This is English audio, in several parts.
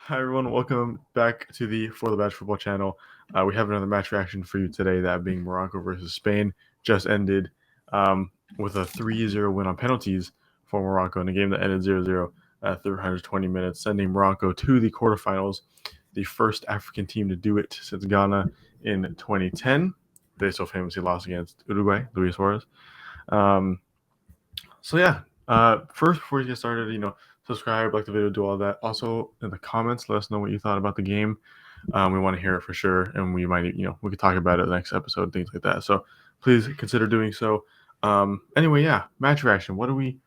Hi everyone, welcome back to the For the Match Football channel. We have another match reaction for you today, that being Morocco versus Spain. Just ended with a 3-0 win on penalties for Morocco in a game that ended 0-0 after 120 minutes, sending Morocco to the quarterfinals, the first African team to do it since Ghana in 2010. They so famously lost against Uruguay, Luis Suarez. First, before we get started, subscribe, like the video, do all that. Also, in the comments, let us know what you thought about the game. We want to hear it for sure, and we might, we could talk about it in the next episode, things like that. So please consider doing so. Anyway, match reaction. What do we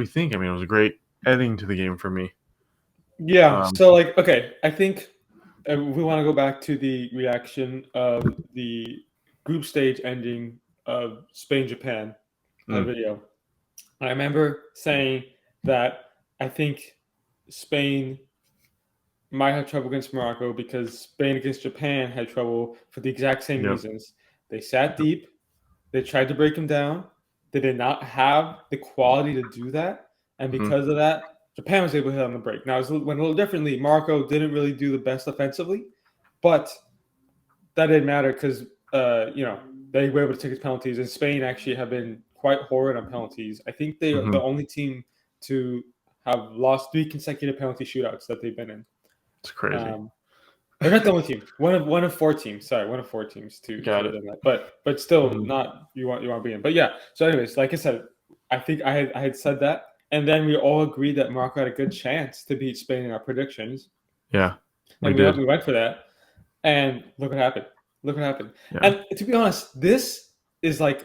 think? I mean, it was a great ending to the game for me. Yeah. I think we want to go back to the reaction of the group stage ending of Spain-Japan video. I remember saying that I think Spain might have trouble against Morocco because Spain against Japan had trouble for the exact same reasons. They sat deep. They tried to break them down. They did not have the quality to do that. And because of that, Japan was able to hit on the break. Now, it went a little differently. Morocco didn't really do the best offensively, but that didn't matter because, they were able to take his penalties. And Spain actually have been quite horrid on penalties. I think they are the only team to have lost 3 consecutive penalty shootouts that they've been in. It's crazy. They're not the only team. One of 4 teams. Sorry, one of 4 teams to Got it. that. But still not you want to be in. But yeah. So anyways, like I said, I think I had said that, and then we all agreed that Morocco had a good chance to beat Spain in our predictions. Yeah, we went for that, and look what happened. Yeah. And to be honest, this is like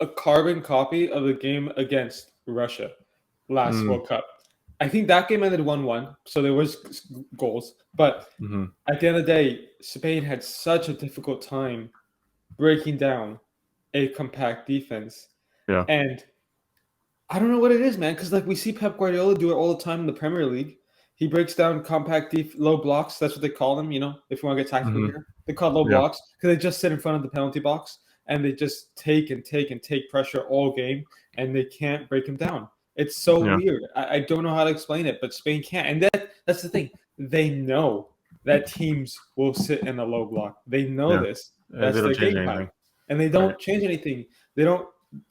a carbon copy of the game against Russia last World Cup. I think that game ended 1-1, so there was goals. But at the end of the day, Spain had such a difficult time breaking down a compact defense. Yeah. And I don't know what it is, man, because we see Pep Guardiola do it all the time in the Premier League. He breaks down compact low blocks. That's what they call them, if you want to get tactical here. They call it low blocks because they just sit in front of the penalty box and they just take pressure all game, and they can't break them down. It's so weird. I don't know how to explain it, but Spain can't. And that's the thing. They know that teams will sit in a low block. They know this. That's their game plan. And they don't change anything. They don't.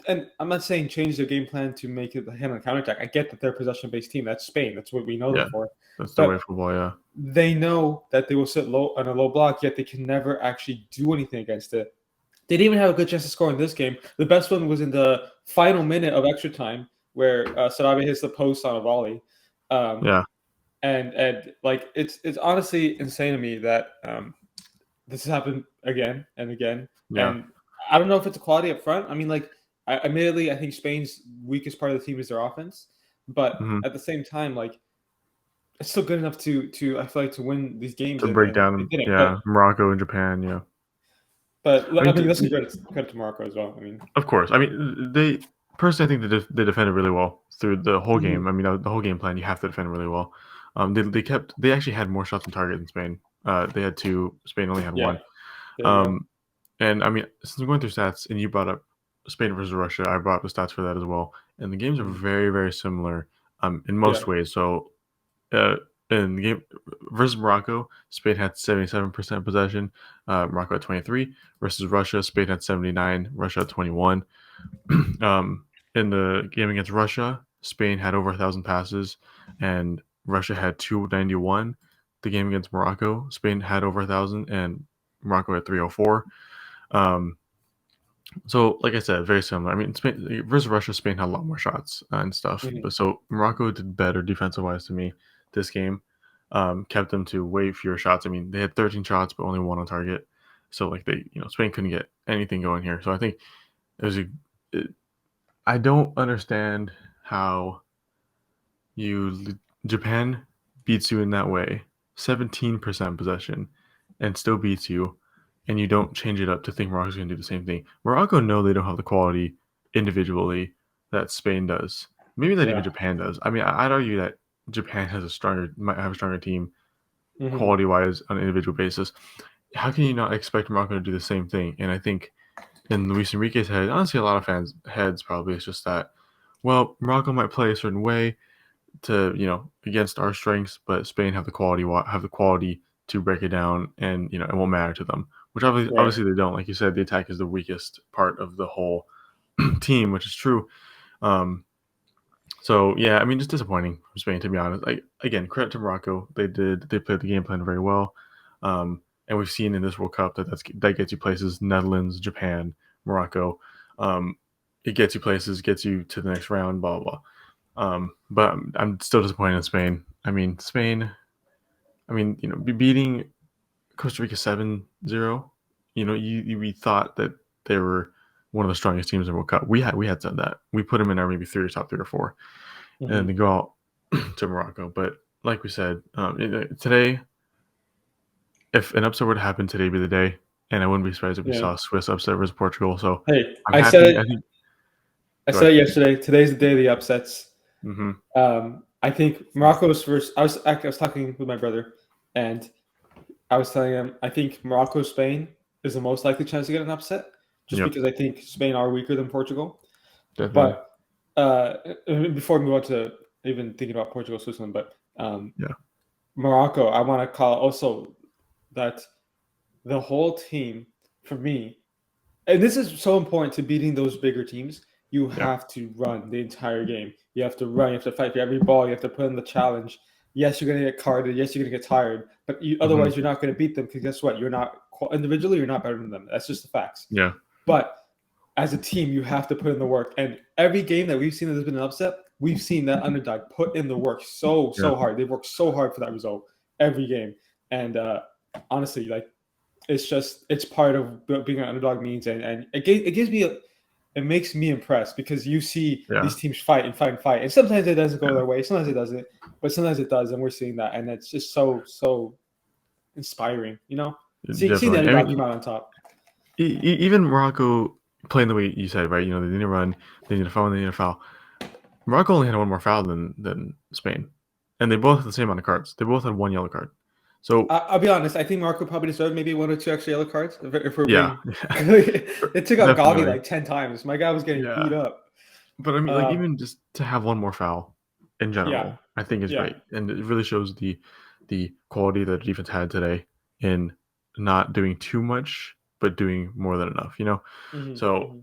And I'm not saying change their game plan to make it a counterattack. I get that they're a possession-based team. That's Spain. That's what we know them for. That's the way football, yeah. They know that they will sit low on a low block, yet they can never actually do anything against it. They didn't even have a good chance to score in this game. The best one was in the final minute of extra time, where Sarabi hits the post on a volley. And it's honestly insane to me that this has happened again and again. Yeah. And I don't know if it's a quality up front. I mean, admittedly, I think Spain's weakest part of the team is their offense. But at the same time, it's still good enough to I feel like to win these games. To break down, Morocco and Japan, yeah. But let's give credit to Morocco as well. I mean, of course. I mean, I think they defended really well through the whole game. I mean, the whole game plan, you have to defend really well. They actually had more shots on target than Spain. They had 2. Spain only had 1. And I mean, since we're going through stats, and you brought up Spain versus Russia, I brought up the stats for that as well. And the games are very, very similar in most ways. So in the game versus Morocco, Spain had 77% possession. Morocco had 23. Versus Russia, Spain had 79. Russia had 21. In the game against Russia, Spain had over 1,000 passes, and Russia had 291. The game against Morocco, Spain had over 1,000, and Morocco had 304. So, like I said, very similar. I mean, Spain versus Russia, Spain had a lot more shots and stuff. But so Morocco did better defensive-wise to me this game. Kept them to way fewer shots. I mean, they had 13 shots, but only 1 on target. So, Spain couldn't get anything going here. So I think I don't understand how Japan beats you in that way, 17% possession, and still beats you, and you don't change it up to think Morocco's going to do the same thing. Morocco know they don't have the quality individually that Spain does. Maybe that even Japan does. I mean, I'd argue that Japan might have a stronger team quality-wise on an individual basis. How can you not expect Morocco to do the same thing? And I think in Luis Enrique's head, honestly, a lot of fans' heads probably, it's just that, well, Morocco might play a certain way. to against our strengths, but Spain have the quality to break it down, and it won't matter to them. Which obviously they don't. Like you said, the attack is the weakest part of the whole team, which is true. So yeah, I mean, just disappointing from Spain, to be honest. Again, credit to Morocco. They played the game plan very well, and we've seen in this World Cup that gets you places. Netherlands, Japan, Morocco, it gets you places, gets you to the next round. Blah blah. But I'm still disappointed in Spain. I mean, Spain. Beating Costa Rica 7-0. We thought that they were one of the strongest teams in the World Cup. We had said that. We put them in our maybe top 3 or 4, and then they go out to Morocco. But like we said, today, if an upset were to happen, today would be the day, and I wouldn't be surprised if we saw a Swiss upset versus Portugal. So hey, I'm happy. I said it yesterday. Today's the day of the upsets. Mm-hmm. I think Morocco's first. I was talking with my brother, and I was telling him I think Morocco Spain is the most likely chance to get an upset, just because I think Spain are weaker than Portugal. Definitely. But before we move on to even thinking about Portugal, Switzerland, but Morocco, I want to call also that the whole team, for me, and this is so important to beating those bigger teams, you have to run the entire game. You have to run. You have to fight for every ball. You have to put in the challenge. Yes, you're going to get carded. Yes, you're going to get tired. But otherwise, you're not going to beat them because guess what? You're not individually, you're not better than them. That's just the facts. Yeah. But as a team, you have to put in the work. And every game that we've seen that has been an upset, we've seen that underdog put in the work so hard. They've worked so hard for that result every game. And honestly, it's part of being an underdog means, and it makes me impressed because you see these teams fight, and sometimes it doesn't go their way, sometimes it doesn't, but sometimes it does, and we're seeing that, and it's just so inspiring, seeing the underdog come out on top. Even Morocco playing the way you said, right? They need to run, they need to foul, they need to foul. Morocco only had one more foul than Spain, and they both had the same amount of cards. They both had one yellow card. So I'll be honest. I think Morocco probably deserved maybe 1 or 2 extra yellow cards. If we're being, it took out Gavi like 10 times. My guy was getting beat up. But I mean, even just to have one more foul in general, I think is great, and it really shows the quality that the defense had today in not doing too much, but doing more than enough. So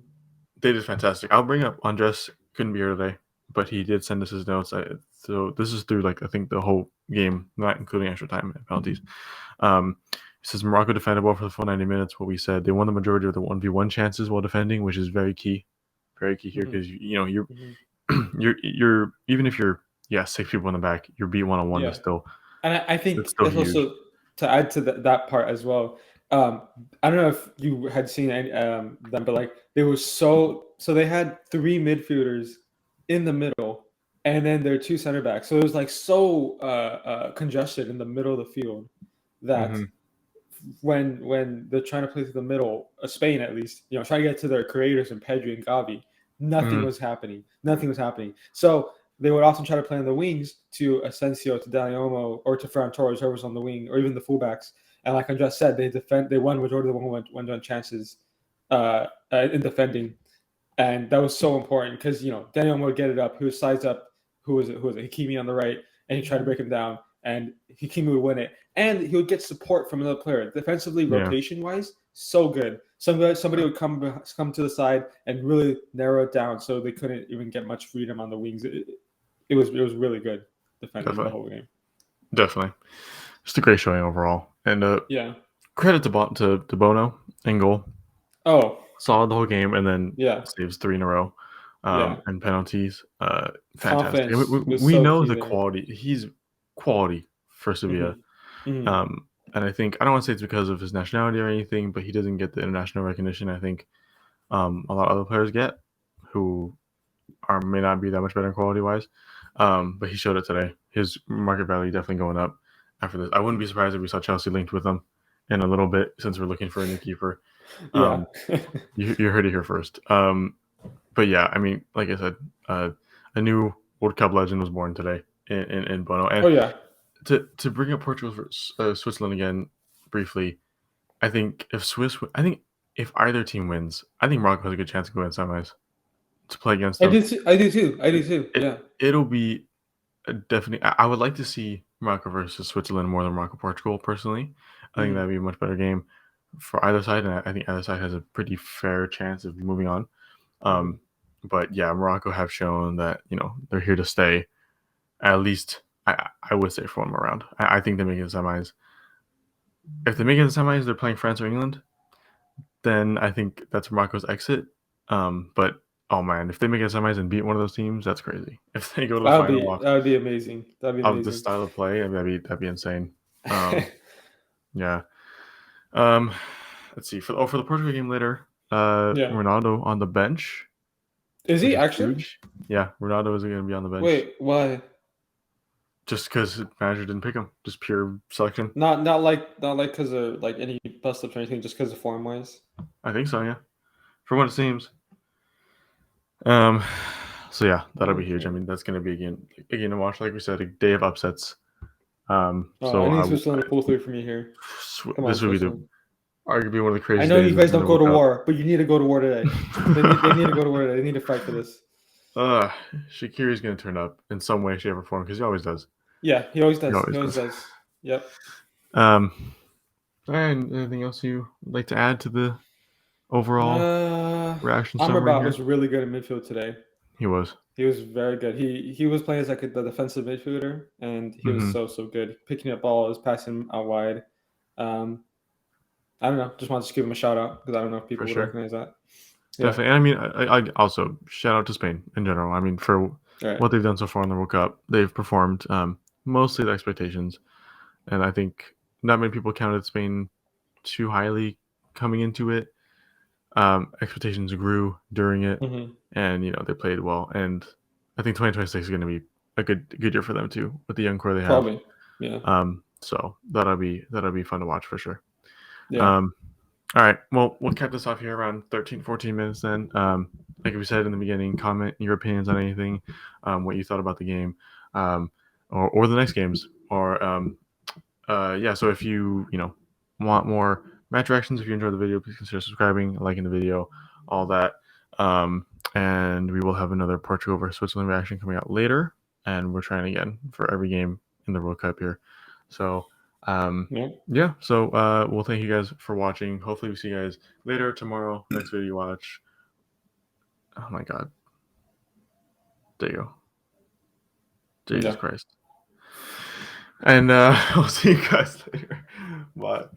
they did fantastic. I'll bring up Andres. Couldn't be here today, but he did send us his notes. So this is through I think the whole game, not including extra time and penalties. He says Morocco defended well for the full 90 minutes. What we said, they won the majority of the 1v1 chances while defending, which is very key here because you're even if you're 6 people in the back, you're beat 1-on-1 is still. And I think that's also to add to that part as well. I don't know if you had seen them, but they were so they had 3 midfielders in the middle, and then their 2 center backs. So it was so congested in the middle of the field that when they're trying to play through the middle, Spain at least, trying to get to their creators and Pedri and Gavi, nothing was happening. Nothing was happening. So they would often try to play on the wings to Asensio, to Dani Olmo, or to Ferran Torres, whoever's on the wing, or even the fullbacks. And like Andres said, they won majority of the 1-on-1 chances in defending. And that was so important because, Dani Olmo would get it up. He would size up who was it? Hakimi on the right, and he tried to break him down. And Hakimi would win it. And he would get support from another player. Defensively, rotation-wise, so good. Somebody would come to the side and really narrow it down so they couldn't even get much freedom on the wings. It was really good defending the whole game. Definitely. Just a great showing overall. And credit to Bono in goal. Oh. Solid the whole game, and then saves 3 in a row. And penalties. Fantastic. We know the quality. He's quality for Sevilla. And I think, I don't want to say it's because of his nationality or anything, but he doesn't get the international recognition I think a lot of other players get who may not be that much better quality-wise. But he showed it today. His market value definitely going up after this. I wouldn't be surprised if we saw Chelsea linked with him in a little bit since we're looking for a new keeper. You heard it here first. But yeah, I mean, like I said, a new World Cup legend was born today in Bono. And to bring up Portugal versus Switzerland again briefly, I think if either team wins, I think Morocco has a good chance to go in semis to play against them. I do too. Yeah, it'll be definitely. I would like to see Morocco versus Switzerland more than Morocco Portugal. Personally, I think that'd be a much better game for either side, and I think either side has a pretty fair chance of moving on. But yeah, Morocco have shown that they're here to stay. At least I would say for one more round. I think they make it to semis. If they make it to semis, they're playing France or England. Then I think that's Morocco's exit. But oh man, if they make it to semis and beat one of those teams, that's crazy. If they go to the final that would be amazing. That'd be of amazing. this style of play, I mean, that'd be insane. Yeah. Let's see for the Portugal game later. Ronaldo on the bench. Is he actually? Huge. Yeah, Ronaldo is going to be on the bench. Wait, why? Just because manager didn't pick him, just pure selection. Not like because of like any bust ups or anything, just because of form wise. I think so, yeah. From what it seems. So yeah, that'll be huge. I mean, that's going to be again to watch. Like we said, a day of upsets. So I need Switzerland to pull through for me here. This would be arguably one of the craziest. I know you guys don't go to war, but you need to go to war today. they need to go to war today. They need to fight for this. Shaqiri's going to turn up in some way, shape, or form because he always does. Yeah, he always does. He always does. Yep. And anything else you would like to add to the overall reaction summary? Amrabat was really good at midfield today. He was. He was very good. He was playing as like the defensive midfielder, and he was so good. Picking up balls, passing out wide. I don't know. Just wanted to give him a shout out because I don't know if people would recognize that. Definitely. And I mean, I also shout out to Spain in general. I mean, for what they've done so far in the World Cup, they've performed mostly the expectations. And I think not many people counted Spain too highly coming into it. Expectations grew during it, and they played well. And I think 2026 is going to be a good year for them too, with the young core they have. Probably, yeah. So that'll be fun to watch for sure. Yeah. All right. Well, we'll cap this off here around 13, 14 minutes then. Like we said in the beginning, comment your opinions on anything, what you thought about the game, or the next games, or So if you want more match reactions, if you enjoyed the video, please consider subscribing, liking the video, all that. And we will have another Portugal versus Switzerland reaction coming out later, and we're trying again for every game in the World Cup here. So. So we'll thank you guys for watching. Hopefully we see you guys later tomorrow. Next video you watch. Oh my god. There you go. Jesus Christ. And we'll see you guys later. Bye.